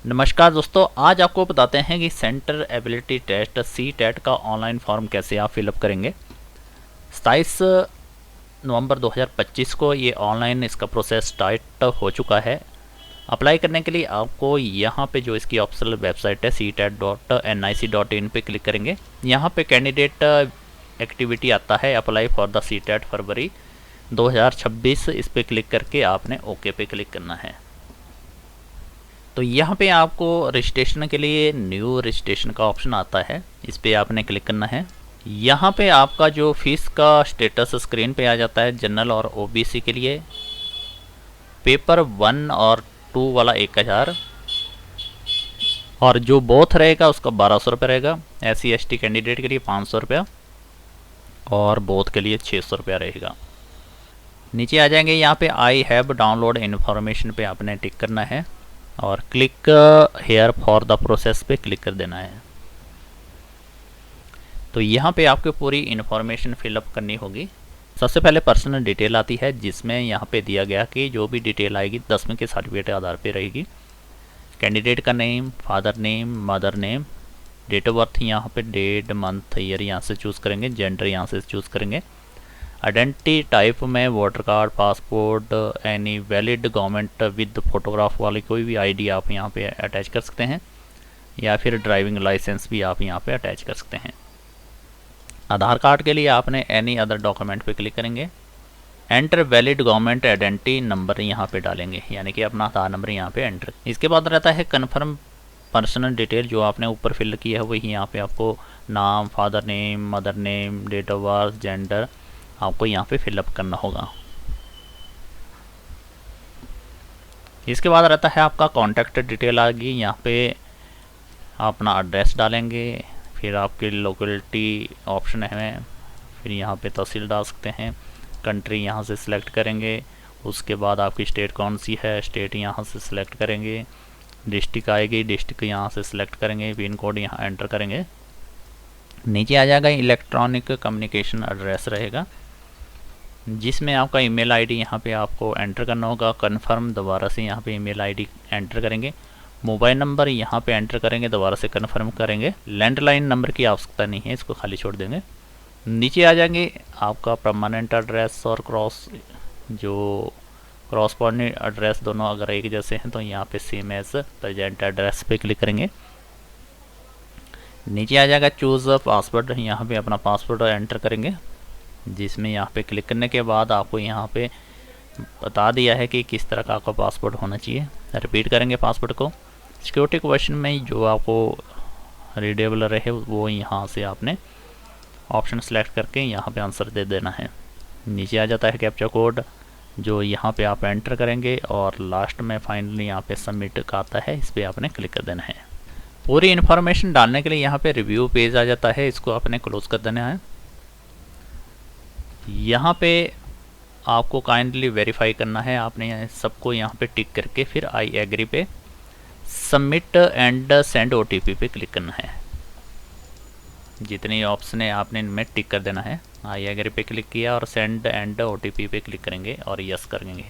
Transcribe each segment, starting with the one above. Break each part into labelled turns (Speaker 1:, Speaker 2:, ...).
Speaker 1: नमस्कार दोस्तों, आज आपको बताते हैं कि सेंटर एबिलिटी टेस्ट सी-टेट का ऑनलाइन फॉर्म कैसे आप फिलअप करेंगे। 27 नवंबर 2025 को ये ऑनलाइन इसका प्रोसेस स्टार्ट हो चुका है। अप्लाई करने के लिए आपको यहाँ पे जो इसकी ऑफिशियल वेबसाइट है ctet.nic.in पे क्लिक करेंगे। यहाँ पे कैंडिडेट एक्टिविटी आता है, अप्लाई फॉर द सी-टेट फरवरी 2026। इस पर क्लिक करके आपने ओके पे क्लिक करना है। तो यहाँ पे आपको रजिस्ट्रेशन के लिए न्यू रजिस्ट्रेशन का ऑप्शन आता है, इस पर आपने क्लिक करना है। यहाँ पे आपका जो फीस का स्टेटस स्क्रीन पे आ जाता है। जनरल और ओबीसी के लिए पेपर 1 और 2 वाला 1000 और जो बोथ रहेगा उसका 1200 रुपये रहेगा। SC/ST कैंडिडेट के लिए 500 रुपया और बोथ के लिए 600 रुपया रहेगा। नीचे आ जाएंगे, यहाँ पे आई हैव डाउनलोड इन्फॉर्मेशन पे आपने टिक करना है और click here for the process पे क्लिक कर देना है। तो यहाँ पे आपको पूरी इन्फॉर्मेशन फिलअप करनी होगी। सबसे पहले पर्सनल डिटेल आती है, जिसमें यहाँ पे दिया गया कि जो भी डिटेल आएगी 10वीं के सर्टिफिकेट के आधार पे रहेगी। कैंडिडेट का name, father name, mother name, date of birth यहाँ पे डेट, मंथ, ईयर यहाँ से चूज़ करेंगे। जेंडर यहाँ से चूज़ करेंगे। आइडेंटिटी टाइप में voter card, passport, any valid government with photograph वाली कोई भी आईडी आप यहाँ पे अटैच कर सकते हैं, या फिर ड्राइविंग लाइसेंस भी आप यहाँ पे अटैच कर सकते हैं। आधार कार्ड के लिए आपने एनी अदर डॉक्यूमेंट पे क्लिक करेंगे। Enter valid government identity number यहाँ पे डालेंगे, यानी कि अपना आधार नंबर यहाँ पे एंटर। इसके बाद रहता है कन्फर्म पर्सनल डिटेल, जो आपने ऊपर फिल किया है वही यहाँ पे आपको नाम, father name, mother name, date of birth, gender आपको यहाँ पे फिलअप करना होगा। इसके बाद रहता है आपका कॉन्टैक्ट डिटेल आ गई। यहाँ पे अपना एड्रेस डालेंगे, फिर आपकी लोकेलिटी ऑप्शन है, फिर यहाँ पे तहसील डाल सकते हैं। कंट्री यहाँ से सिलेक्ट करेंगे। उसके बाद आपकी स्टेट कौन सी है, स्टेट यहाँ से सिलेक्ट करेंगे। डिस्ट्रिक्ट आएगी, डिस्ट्रिक्ट यहाँ से सिलेक्ट करेंगे। पिन कोड यहाँ एंटर करेंगे। नीचे आ जाएगा इलेक्ट्रॉनिक कम्युनिकेशन एड्रेस रहेगा, जिसमें आपका ईमेल आईडी यहाँ पे आपको एंटर करना होगा। कन्फर्म दोबारा से यहाँ पे ईमेल आईडी एंटर करेंगे। मोबाइल नंबर यहाँ पे एंटर करेंगे, दोबारा से कन्फर्म करेंगे। लैंडलाइन नंबर की आवश्यकता नहीं है, इसको खाली छोड़ देंगे। नीचे आ जाएंगे आपका परमानेंट एड्रेस और क्रॉसपॉन्डिंग एड्रेस दोनों अगर एक जैसे हैं तो यहाँ पे सेम एज प्रेजेंट एड्रेस पे क्लिक करेंगे। नीचे आ जाएगा चूज़ पासवर्ड, यहाँ पे अपना पासवर्ड एंटर करेंगे, जिसमें यहाँ पे क्लिक करने के बाद आपको यहाँ पे बता दिया है कि किस तरह का आपका पासवर्ड होना चाहिए। रिपीट करेंगे पासवर्ड को। सिक्योरिटी क्वेश्चन में जो आपको रीडेबल रहे वो यहाँ से आपने ऑप्शन सेलेक्ट करके यहाँ पे आंसर दे देना है। नीचे आ जाता है कैप्चा कोड, जो यहाँ पे आप एंटर करेंगे और लास्ट में फाइनली यहाँ पे सबमिट का आता है, इस पर आपने क्लिक कर देना है। पूरी इन्फॉर्मेशन डालने के लिए यहाँ पे रिव्यू पेज आ जाता है, इसको आपने क्लोज कर देना है। यहाँ पे आपको काइंडली वेरीफाई करना है, आपने सबको यहाँ पे टिक करके फिर आई एग्री पे सबमिट एंड सेंड ओटीपी पे क्लिक करना है। जितनी ऑप्शन है आपने इनमें टिक कर देना है। आई एग्री पे क्लिक किया और सेंड एंड ओटीपी पे क्लिक करेंगे और यस करेंगे।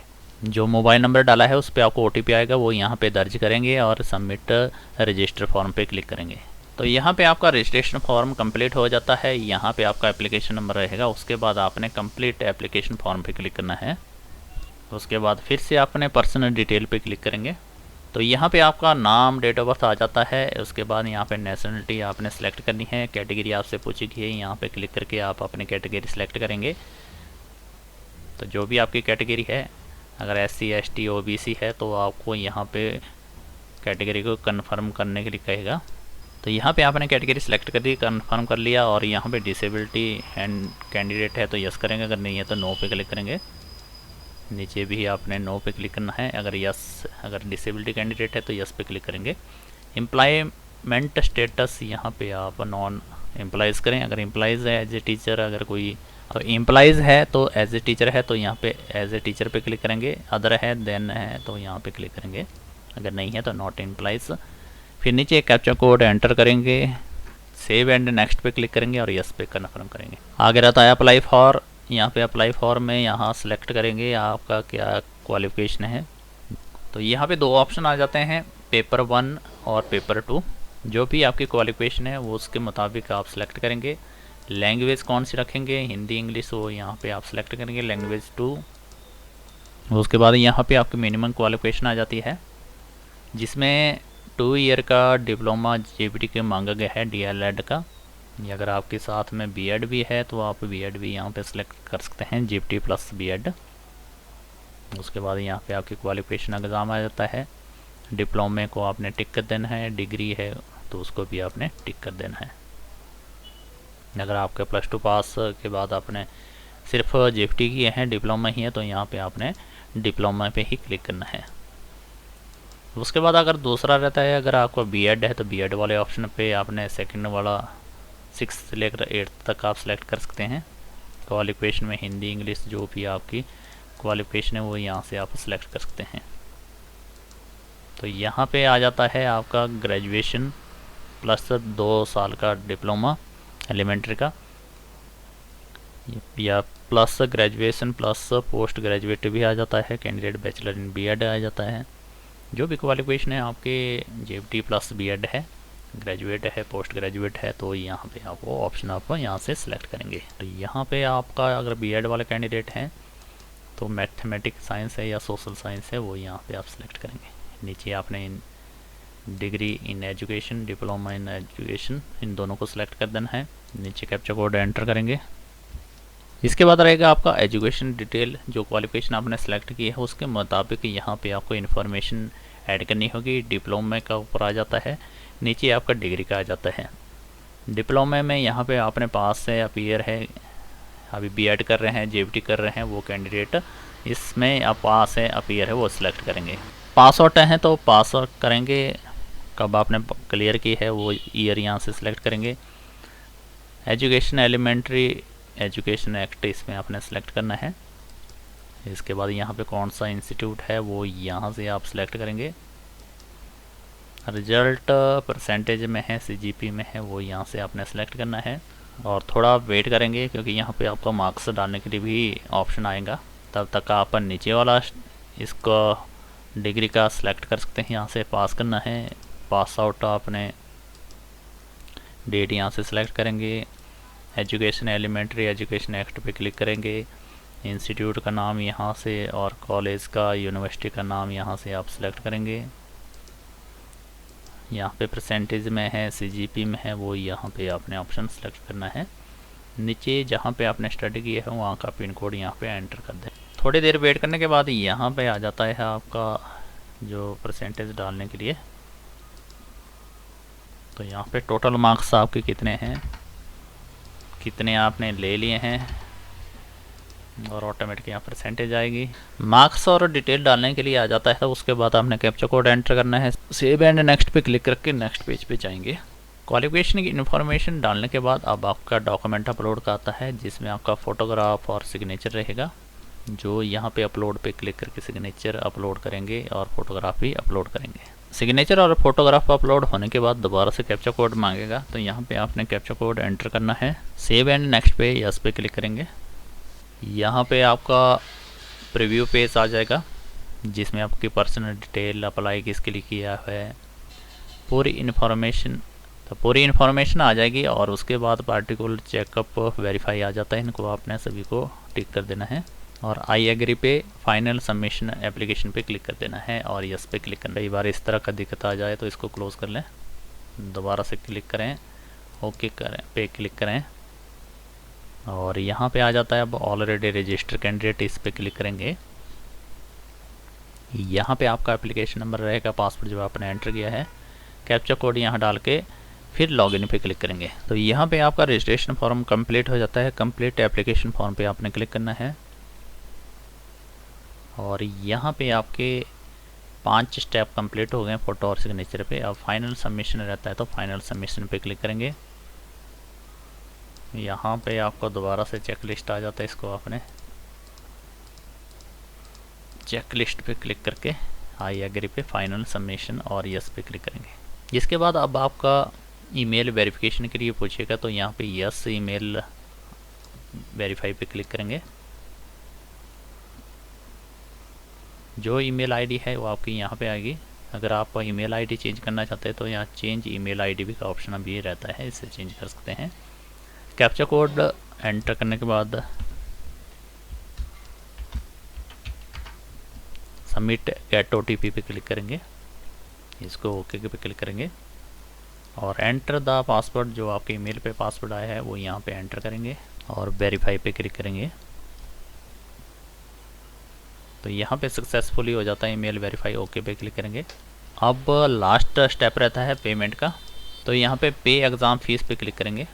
Speaker 1: जो मोबाइल नंबर डाला है उस पर आपको ओटीपी आएगा, वो यहाँ पे दर्ज करेंगे और सबमिट रजिस्टर फॉर्म पे क्लिक करेंगे। तो यहाँ पे आपका रजिस्ट्रेशन फॉर्म कंप्लीट हो जाता है। यहाँ पे आपका एप्लीकेशन नंबर रहेगा, उसके बाद आपने कंप्लीट एप्लीकेशन फॉर्म पे क्लिक करना है। उसके बाद फिर से आपने पर्सनल डिटेल पे क्लिक करेंगे। तो यहाँ पे आपका नाम, डेट ऑफ बर्थ आ जाता है। उसके बाद यहाँ पे नेशनलिटी आपने सेलेक्ट करनी है। कैटेगरी आपसे पूछी गई है, यहाँ पे क्लिक करके आप अपनी कैटेगरी सेलेक्ट करेंगे। तो जो भी आपकी कैटेगरी है, अगर SC/ST OBC है तो आपको यहाँ पे कैटेगरी को कन्फर्म करने के लिए कहेगा। तो यहाँ पे आपने कैटेगरी सेलेक्ट कर दी, कन्फर्म कर लिया और यहाँ पे डिसेबिलिटी एंड कैंडिडेट है तो यस करेंगे, अगर नहीं है तो नो पे क्लिक करेंगे। नीचे भी आपने नो पे क्लिक करना है। अगर डिसेबिलिटी कैंडिडेट है तो यस पे क्लिक करेंगे। एम्प्लॉयमेंट स्टेटस यहाँ पे आप नॉन एम्प्लॉयज़ करें। अगर एम्प्लॉयज़ है एज ए टीचर, अगर कोई एम्प्लॉयज़ है तो एज ए टीचर है तो यहाँ पे एज ए टीचर पे क्लिक करेंगे। अदर है देन है तो यहाँ पे क्लिक करेंगे, अगर नहीं है तो नॉट एम्प्लॉयज़। फिर नीचे कैप्चा कोड एंटर करेंगे, सेव एंड नेक्स्ट पे क्लिक करेंगे और यस पे कन्फर्म करेंगे। आगे रहता है अप्लाई फॉर, यहाँ पे अप्लाई फॉर में यहाँ सेलेक्ट करेंगे आपका क्या क्वालिफिकेशन है। तो यहाँ पे दो ऑप्शन आ जाते हैं, पेपर 1 और पेपर 2 जो भी आपकी क्वालिफिकेशन है वो उसके मुताबिक आप सेलेक्ट करेंगे। लैंग्वेज कौन सी रखेंगे, हिंदी इंग्लिश, वो यहाँ पे आप सेलेक्ट करेंगे लैंग्वेज 2। उसके बाद यहाँ पे आपकी मिनिमम क्वालिफिकेशन आ जाती है, जिसमें 2 ईयर का डिप्लोमा जेबीटी के मांगा गया है डीएलएड का। या अगर आपके साथ में बीएड भी है तो आप बीएड भी यहाँ पे सिलेक्ट कर सकते हैं, जेबीटी प्लस बीएड। उसके बाद यहाँ पे आपकी क्वालिफिकेशन एग्ज़ाम आ जाता है। डिप्लोमे को आपने टिक कर देना है, डिग्री है तो उसको भी आपने टिक कर देना है। अगर आपके +2 पास के बाद आपने सिर्फ जेबीटी की है, डिप्लोमा ही है, तो यहाँ पे आपने डिप्लोमा पे ही क्लिक करना है। उसके बाद अगर दूसरा रहता है, अगर आपका बीएड है तो बीएड वाले ऑप्शन पे आपने सेकंड वाला 6 से लेकर 8 तक आप सेलेक्ट कर सकते हैं। क्वालिफिकेशन में हिंदी इंग्लिश जो भी आपकी क्वालिफिकेशन है वो यहाँ से आप सेलेक्ट कर सकते हैं। तो यहाँ पे आ जाता है आपका ग्रेजुएशन प्लस 2 साल का डिप्लोमा एलिमेंट्री का, या plus graduation plus post graduate भी आ जाता है, कैंडिडेट बैचलर इन बीएड आ जाता है। जो भी क्वालिफिकेशन है आपके जेबीटी प्लस बीएड है, ग्रेजुएट है, पोस्ट ग्रेजुएट है, तो यहाँ पे आप वो ऑप्शन आप यहाँ से सिलेक्ट करेंगे। तो यहाँ पे आपका अगर बीएड वाले कैंडिडेट हैं तो मैथमेटिक्स साइंस है या सोशल साइंस है, वो यहाँ पे आप सिलेक्ट करेंगे। नीचे आपने degree in education, diploma in education, इन दोनों को सिलेक्ट कर देना है। नीचे कैप्चा कोड एंटर करेंगे। इसके बाद रहेगा आपका एजुकेशन डिटेल, जो क्वालिफिकेशन आपने सेलेक्ट की है उसके मुताबिक यहाँ पे आपको इन्फॉर्मेशन ऐड करनी होगी। डिप्लोमा का ऊपर आ जाता है, नीचे आपका डिग्री का आ जाता है। डिप्लोमा में यहाँ पे आपने पास है, अपीयर है, अभी बीएड कर रहे हैं, जेबीटी कर रहे हैं वो कैंडिडेट, इसमें आप पास है, अपीयर है, वो सिलेक्ट करेंगे। पास आउट हैं तो पास आउट करेंगे, कब आपने क्लियर की है वो ईयर यहाँ से सिलेक्ट करेंगे। एजुकेशन एलिमेंट्री एजुकेशन एक्ट इसमें आपने सेलेक्ट करना है। इसके बाद यहाँ पे कौन सा इंस्टीट्यूट है वो यहाँ से आप सिलेक्ट करेंगे। रिजल्ट परसेंटेज में है, सीजीपी में है, वो यहाँ से आपने सेलेक्ट करना है। और थोड़ा वेट करेंगे क्योंकि यहाँ पे आपको मार्क्स डालने के लिए भी ऑप्शन आएगा, तब तक आप नीचे वाला इसको डिग्री का सिलेक्ट कर सकते हैं। यहाँ से पास करना है, पास आउट आपने डेट यहाँ से सिलेक्ट करेंगे। एजुकेशन एलिमेंट्री एजुकेशन एक्ट पे क्लिक करेंगे। इंस्टीट्यूट का नाम यहाँ से और कॉलेज का, यूनिवर्सिटी का नाम यहाँ से आप सिलेक्ट करेंगे। यहाँ पे परसेंटेज में है, सीजीपी में है, वो यहाँ पे आपने ऑप्शन सेलेक्ट करना है। नीचे जहाँ पे आपने स्टडी की है वहाँ का पिन कोड यहाँ पे एंटर कर दें। थोड़ी देर वेट करने के बाद यहाँ पे आ जाता है आपका जो परसेंटेज डालने के लिए। तो यहाँ पे टोटल मार्क्स आपके कितने हैं, कितने आपने ले लिए हैं, और ऑटोमेटिक यहाँ परसेंटेज आएगी। मार्क्स और डिटेल डालने के लिए आ जाता है। उसके बाद आपने कैप्चा कोड एंटर करना है, सेव एंड नेक्स्ट पे क्लिक करके नेक्स्ट पेज पे जाएंगे। क्वालिफिकेशन की इन्फॉर्मेशन डालने के बाद अब आपका डॉक्यूमेंट अपलोड का आता है, जिसमें आपका फ़ोटोग्राफ और सिग्नेचर रहेगा। जो यहाँ पे अपलोड पे क्लिक करके सिग्नेचर अपलोड करेंगे और फोटोग्राफ भी अपलोड करेंगे। सिग्नेचर और फोटोग्राफ अपलोड होने के बाद दोबारा से कैप्चा कोड मांगेगा, तो यहाँ पे आपने कैप्चा कोड एंटर करना है। सेव एंड नेक्स्ट पे यस पे क्लिक करेंगे। यहाँ पे आपका प्रीव्यू पेज आ जाएगा, जिसमें आपकी पर्सनल डिटेल, अप्लाई किसके लिए किया है, पूरी इन्फॉर्मेशन, तो पूरी इन्फॉर्मेशन आ जाएगी। और उसके बाद पार्टिकुलर चेकअप वेरीफाई आ जाता है, इनको आपने सभी को टिक कर देना है। और आई एग्री पे फाइनल सबमिशन एप्लीकेशन पे क्लिक कर देना है और यस पे क्लिक करना। कई बार इस तरह का दिक्कत आ जाए तो इसको क्लोज कर लें, दोबारा से क्लिक करें, ओके करें पे क्लिक करें, और यहाँ पे आ जाता है अब ऑलरेडी रजिस्टर कैंडिडेट, इस पे क्लिक करेंगे। यहाँ पे आपका एप्लीकेशन नंबर रहेगा, पासवर्ड जो आपने एंटर किया है, कैप्चा कोड यहाँ डाल के फिर लॉगिन पे क्लिक करेंगे। तो यहाँ पे आपका रजिस्ट्रेशन फॉर्म कंप्लीट हो जाता है। कंप्लीट एप्लीकेशन फॉर्म पे आपने क्लिक करना है और यहाँ पे आपके 5 स्टेप कंप्लीट हो गए फ़ोटो और सिग्नेचर पे। अब फाइनल सबमिशन रहता है तो फाइनल सबमिशन पे क्लिक करेंगे। यहाँ पे आपको दोबारा से चेक लिस्ट आ जाता है, इसको आपने चेक लिस्ट पे क्लिक करके आई एग्री पे फाइनल सबमिशन और यस पे क्लिक करेंगे। इसके बाद अब आपका ईमेल वेरिफिकेशन के लिए पूछेगा, तो यहाँ पे यस ईमेल वेरीफाई पे क्लिक करेंगे। जो ईमेल आईडी है वो आपकी यहाँ पे आएगी, अगर आप ईमेल आईडी चेंज करना चाहते हैं तो यहाँ चेंज ईमेल आईडी भी का ऑप्शन अभी रहता है, इससे चेंज कर सकते हैं। कैप्चा कोड एंटर करने के बाद सबमिट गेट ओटीपी पे क्लिक करेंगे, इसको ओके पे क्लिक करेंगे और एंटर द पासवर्ड, जो आपके ईमेल पे पासवर्ड आया है वो यहाँ पे एंटर करेंगे और वेरीफाई पे क्लिक करेंगे। तो यहाँ पे सक्सेसफुली हो जाता है ईमेल वेरीफाई, ओके पे क्लिक करेंगे। अब लास्ट स्टेप रहता है पेमेंट का, तो यहाँ पे पे एग्ज़ाम फीस पे क्लिक करेंगे।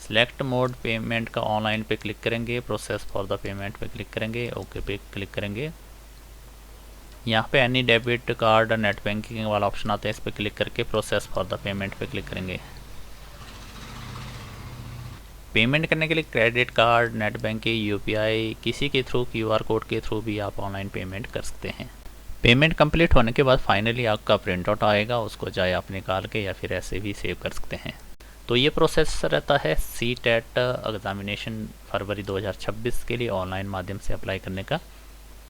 Speaker 1: सिलेक्ट मोड पेमेंट का ऑनलाइन पे क्लिक करेंगे, प्रोसेस फॉर द पेमेंट पे क्लिक करेंगे, ओके पे क्लिक करेंगे। यहाँ पे any debit card net banking वाला ऑप्शन आता है, इस पर क्लिक करके प्रोसेस फॉर द पेमेंट पे क्लिक करेंगे। पेमेंट करने के लिए credit card, net banking, UPI, किसी के थ्रू, क्यूआर कोड के थ्रू भी आप ऑनलाइन पेमेंट कर सकते हैं। पेमेंट कंप्लीट होने के बाद फाइनली आपका प्रिंट आउट आएगा, उसको चाहे आप निकाल के या फिर ऐसे भी सेव कर सकते हैं। तो ये प्रोसेस रहता है CTET एग्जामिनेशन फरवरी 2026 के लिए ऑनलाइन माध्यम से अप्लाई करने का।